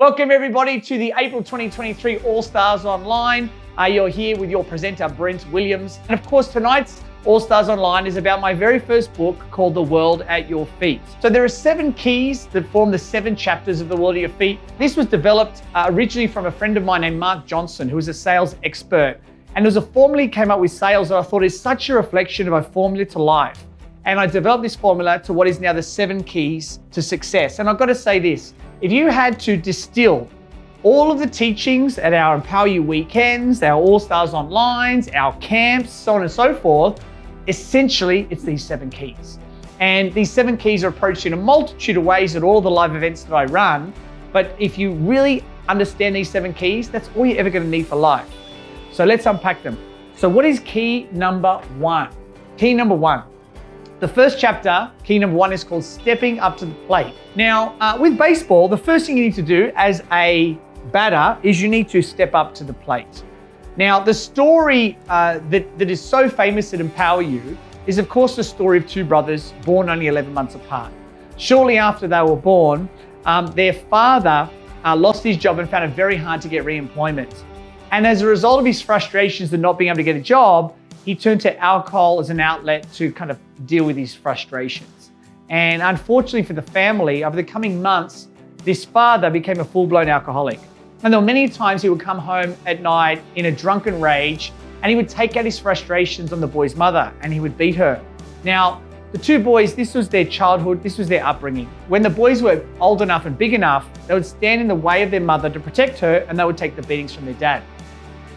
Welcome everybody to the April 2023 All-Stars Online. You're here with your presenter, Brent Williams. And of course, tonight's All-Stars Online is about my very first book called The World at Your Feet. So there are 7 keys that form the 7 chapters of The World at Your Feet. This was developed originally from a friend of mine named Mark Johnson, who was a sales expert. And it was a formula he came up with sales that I thought is such a reflection of a formula to life. And I developed this formula to what is now the 7 keys to success. And I've got to say this, if you had to distill all of the teachings at our Empower You weekends, our All-Stars Onlines, our camps, so on and so forth, essentially it's these 7 keys. And these 7 keys are approached in a multitude of ways at all the live events that I run. But if you really understand these 7 keys, that's all you're ever going to need for life. So let's unpack them. So what is key number 1? Key number 1. The first chapter, key number 1, is called Stepping Up to the Plate. Now, with baseball, the first thing you need to do as a batter is you need to step up to the plate. Now, the story that is so famous at Empower You is, of course, the story of 2 brothers born only 11 months apart. Shortly after they were born, their father lost his job and found it very hard to get re-employment. And as a result of his frustrations of not being able to get a job, he turned to alcohol as an outlet to kind of deal with his frustrations. And unfortunately for the family, over the coming months, this father became a full-blown alcoholic. And there were many times he would come home at night in a drunken rage, and he would take out his frustrations on the boy's mother, and he would beat her. Now, the 2 boys, this was their childhood, this was their upbringing. When the boys were old enough and big enough, they would stand in the way of their mother to protect her, and they would take the beatings from their dad.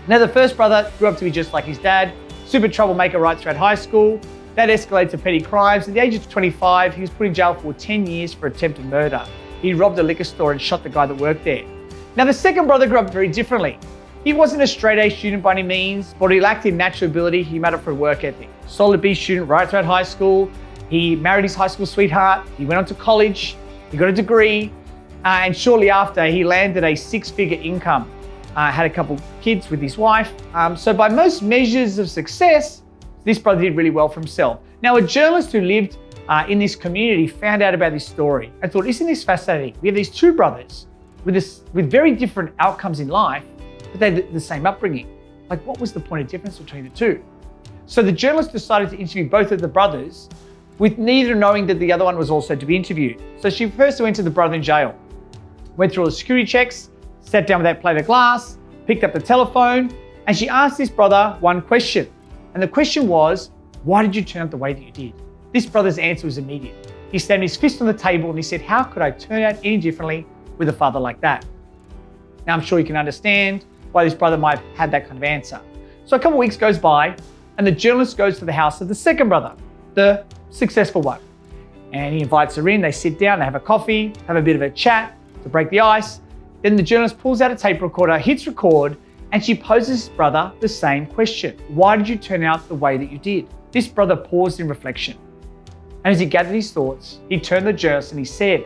Now, the first brother grew up to be just like his dad, super troublemaker right throughout high school. That escalated to petty crimes. At the age of 25, he was put in jail for 10 years for attempted murder. He robbed a liquor store and shot the guy that worked there. Now, the second brother grew up very differently. He wasn't a straight-A student by any means, but he lacked in natural ability. He made up for work ethic. Solid B student right throughout high school. He married his high school sweetheart. He went on to college. He got a degree. And shortly after, he landed a 6-figure income. Had a couple kids with his wife. So by most measures of success, this brother did really well for himself. Now, a journalist who lived in this community found out about this story and thought, isn't this fascinating? We have these 2 brothers with very different outcomes in life, but they had the same upbringing. Like, what was the point of difference between the 2? So the journalist decided to interview both of the brothers, with neither knowing that the other one was also to be interviewed. So she first went to the brother in jail, went through all the security checks, sat down with that plate of glass, picked up the telephone, and she asked this brother one question. And the question was, why did you turn out the way that you did? This brother's answer was immediate. He slammed his fist on the table and he said, how could I turn out any differently with a father like that? Now, I'm sure you can understand why this brother might have had that kind of answer. So a couple of weeks goes by and the journalist goes to the house of the second brother, the successful one. And he invites her in, they sit down, they have a coffee, have a bit of a chat to break the ice. Then the journalist pulls out a tape recorder, hits record, and she poses his brother the same question. Why did you turn out the way that you did? This brother paused in reflection. And as he gathered his thoughts, he turned to the journalist and he said,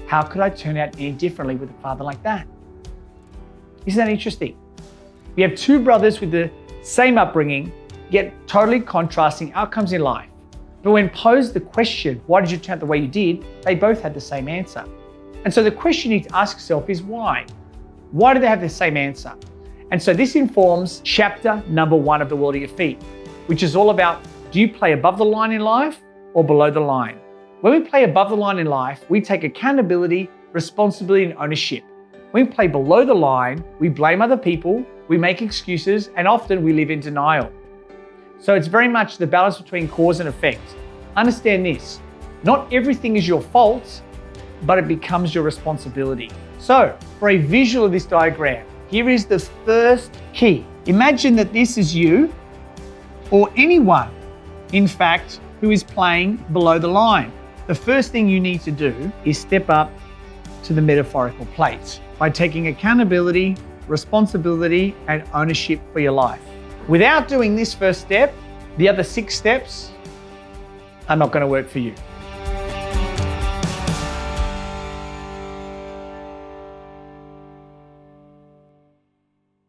how could I turn out any differently with a father like that? Isn't that interesting? We have 2 brothers with the same upbringing, yet totally contrasting outcomes in life. But when posed the question, why did you turn out the way you did? They both had the same answer. And so the question you need to ask yourself is why? Why do they have the same answer? And so this informs chapter number 1 of The World at Your Feet, which is all about, do you play above the line in life or below the line? When we play above the line in life, we take accountability, responsibility, and ownership. When we play below the line, we blame other people, we make excuses, and often we live in denial. So it's very much the balance between cause and effect. Understand this, not everything is your fault, but it becomes your responsibility. So for a visual of this diagram, here is the first key. Imagine that this is you or anyone, in fact, who is playing below the line. The first thing you need to do is step up to the metaphorical plate by taking accountability, responsibility, and ownership for your life. Without doing this first step, the other 6 steps are not going to work for you.